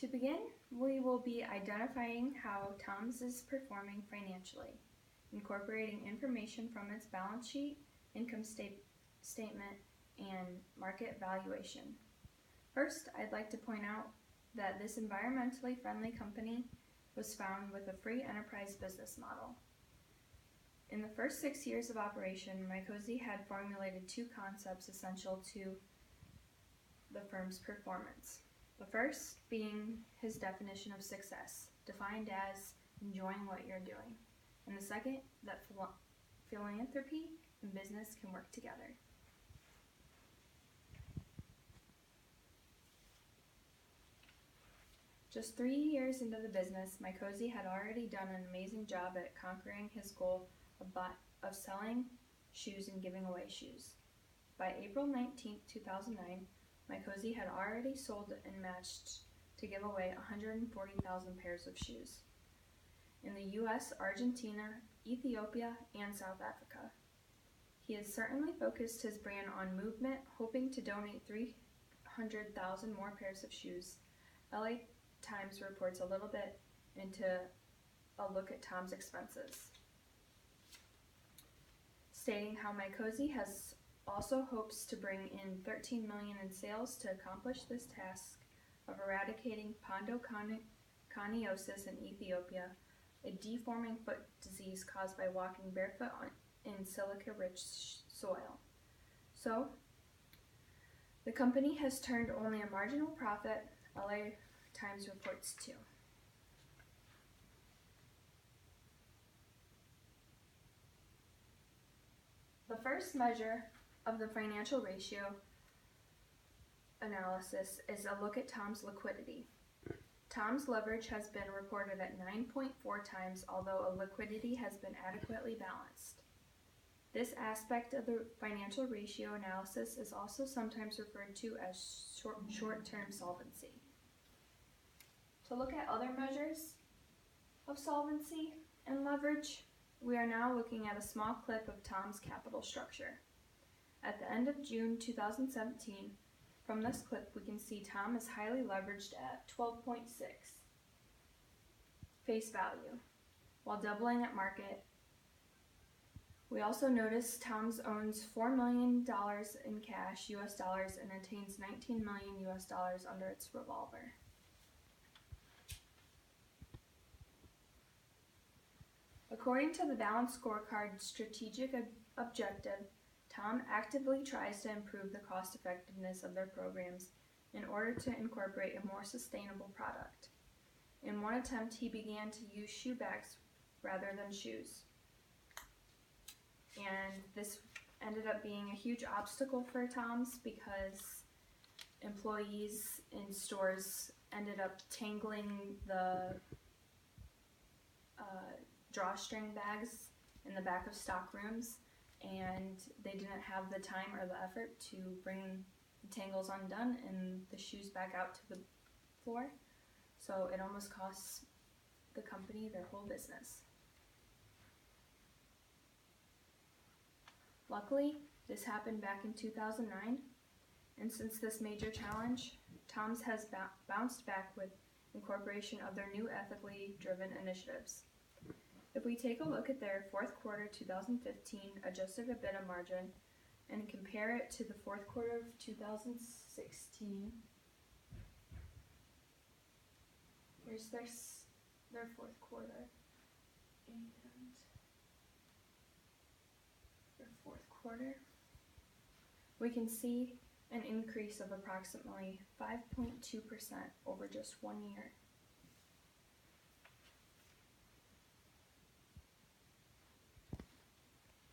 To begin, we will be identifying how TOMS is performing financially, incorporating information from its balance sheet, income statement, and market valuation. First, I'd like to point out that this environmentally friendly company was found with a free enterprise business model. In the first 6 years of operation, Mycosi had formulated two concepts essential to the firm's performance. The first being his definition of success, defined as enjoying what you're doing, and the second, that philanthropy and business can work together. Just 3 years into the business, Mycosi had already done an amazing job at conquering his goal of selling shoes and giving away shoes. By April 19, 2009, Mycosi had already sold and matched to give away 140,000 pairs of shoes in the US, Argentina, Ethiopia, and South Africa. He has certainly focused his brand on movement, hoping to donate 300,000 more pairs of shoes. LA Times reports a little bit into a look at Tom's expenses, stating how Mycosi has also hopes to bring in $13 million in sales to accomplish this task of eradicating pondoconiosis in Ethiopia, a deforming foot disease caused by walking barefoot in silica-rich soil. So, the company has turned only a marginal profit, LA Times reports too. The first measure of the financial ratio analysis is a look at Tom's liquidity. Tom's leverage has been reported at 9.4 times, although liquidity has been adequately balanced. This aspect of the financial ratio analysis is also sometimes referred to as short-term solvency. To look at other measures of solvency and leverage, we are now looking at a small clip of Tom's capital structure. At the end of June 2017, from this clip we can see Tom is highly leveraged at 12.6 face value, while doubling at market. We also notice Tom's owns $4 million in cash, US dollars, and attains $19 million US dollars under its revolver. According to the Balanced Scorecard strategic objective, Tom actively tries to improve the cost effectiveness of their programs in order to incorporate a more sustainable product. In one attempt, he began to use shoe bags rather than shoes. And this ended up being a huge obstacle for Tom's because employees in stores ended up tangling the drawstring bags in the back of stock rooms, and they didn't have the time or the effort to bring the tangles undone and the shoes back out to the floor, so it almost costs the company their whole business. Luckily, this happened back in 2009, and since this major challenge, Tom's has bounced back with incorporation of their new ethically driven initiatives. If we take a look at their fourth quarter 2015 adjusted EBITDA margin and compare it to the fourth quarter of 2016, here's their fourth quarter and their fourth quarter, we can see an increase of approximately 5.2% over just 1 year.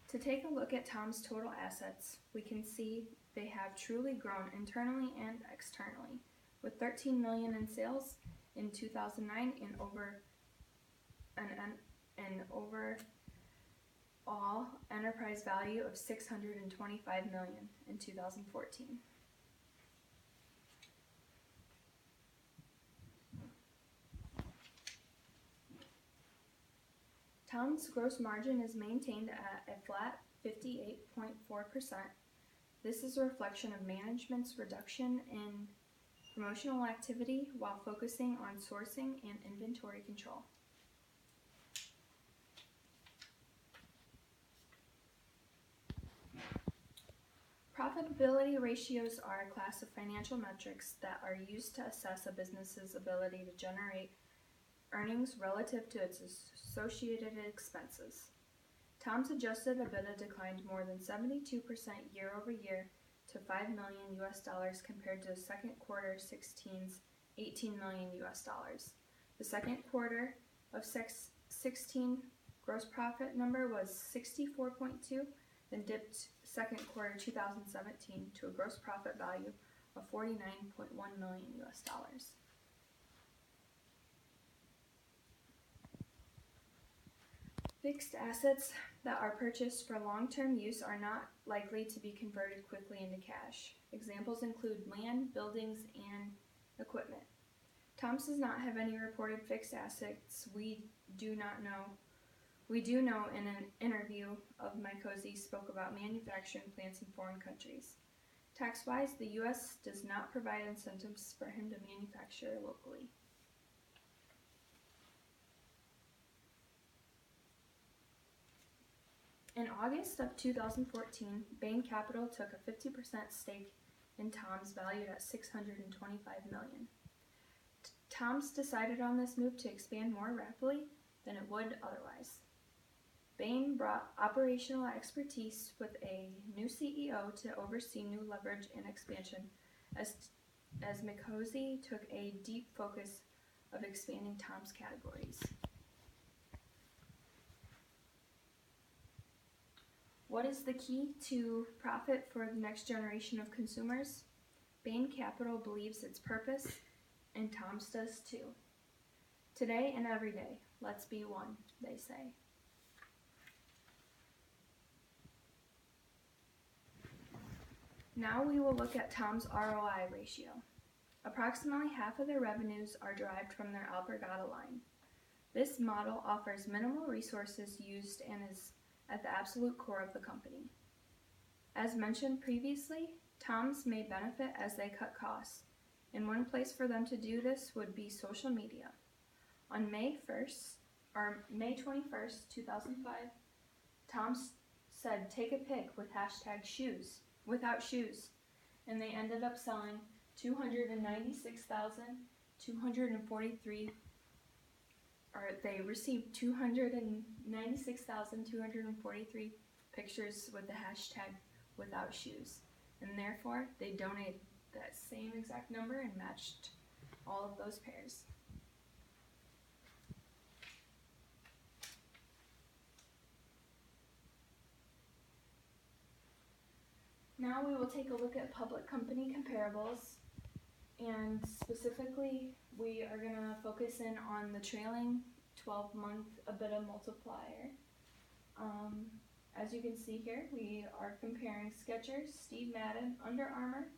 To take a look at Tom's total assets, we can see they have truly grown internally and externally, with $13 million in sales in 2009 and overall enterprise value of $625 million in 2014. Tom's gross margin is maintained at a flat 58.4%. This is a reflection of management's reduction in promotional activity while focusing on sourcing and inventory control. Profitability ratios are a class of financial metrics that are used to assess a business's ability to generate earnings relative to its associated expenses. Tom's adjusted EBITDA declined more than 72% year over year to $5 million compared to second quarter 16's $18 million. The second quarter of 16 gross profit number was 64.2, then dipped second quarter 2017 to a gross profit value of $49.1 million. Fixed assets that are purchased for long-term use are not likely to be converted quickly into cash. Examples include land, buildings, and equipment. Tom's does not have any reported fixed assets. We do know in an interview of Mikosi spoke about manufacturing plants in foreign countries. Tax-wise, the U.S. does not provide incentives for him to manufacture locally. In August of 2014, Bain Capital took a 50% stake in Tom's valued at $625 million. Tom's decided on this move to expand more rapidly than it would otherwise. Bain brought operational expertise with a new CEO to oversee new leverage and expansion as Mikosi took a deep focus of expanding Tom's categories. What is the key to profit for the next generation of consumers? Bain Capital believes its purpose, and Tom's does too. Today and every day, let's be one, they say. Now we will look at Tom's ROI ratio. Approximately half of their revenues are derived from their Alpargata line. This model offers minimal resources used and is at the absolute core of the company. As mentioned previously, Tom's may benefit as they cut costs, and one place for them to do this would be social media. On May 21st, 2005, Tom's said, "Take a pic with hashtag shoes, without shoes," and they ended up selling 296,243 they received 296,243 pictures with the hashtag without shoes, and therefore they donated that same exact number and matched all of those pairs. Now we will take a look at public company comparables, and specifically we are going to focus in on the trailing 12-month EBITDA multiplier. As you can see here, we are comparing Skechers, Steve Madden, Under Armour,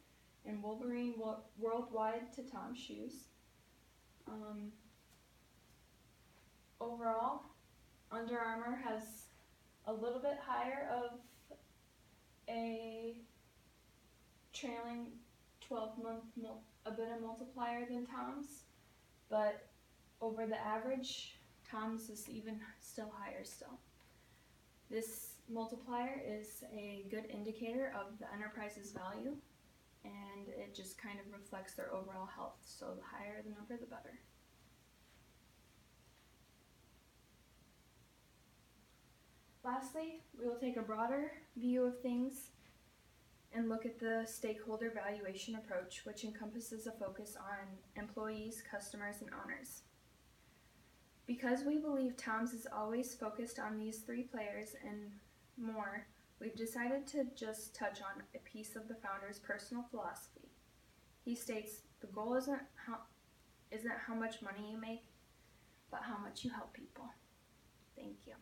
and Wolverine Worldwide to Tom's Shoes. Overall, Under Armour has a little bit higher of a trailing 12-month EBITDA multiplier than Tom's, but over the average, Tom's is even still higher still. This multiplier is a good indicator of the enterprise's value, and it just kind of reflects their overall health, so the higher the number, the better. Lastly, we will take a broader view of things and look at the stakeholder valuation approach, which encompasses a focus on employees, customers, and owners. Because we believe Tom's is always focused on these three players and more, we've decided to just touch on a piece of the founder's personal philosophy. He states, "The goal isn't how much money you make, but how much you help people." Thank you.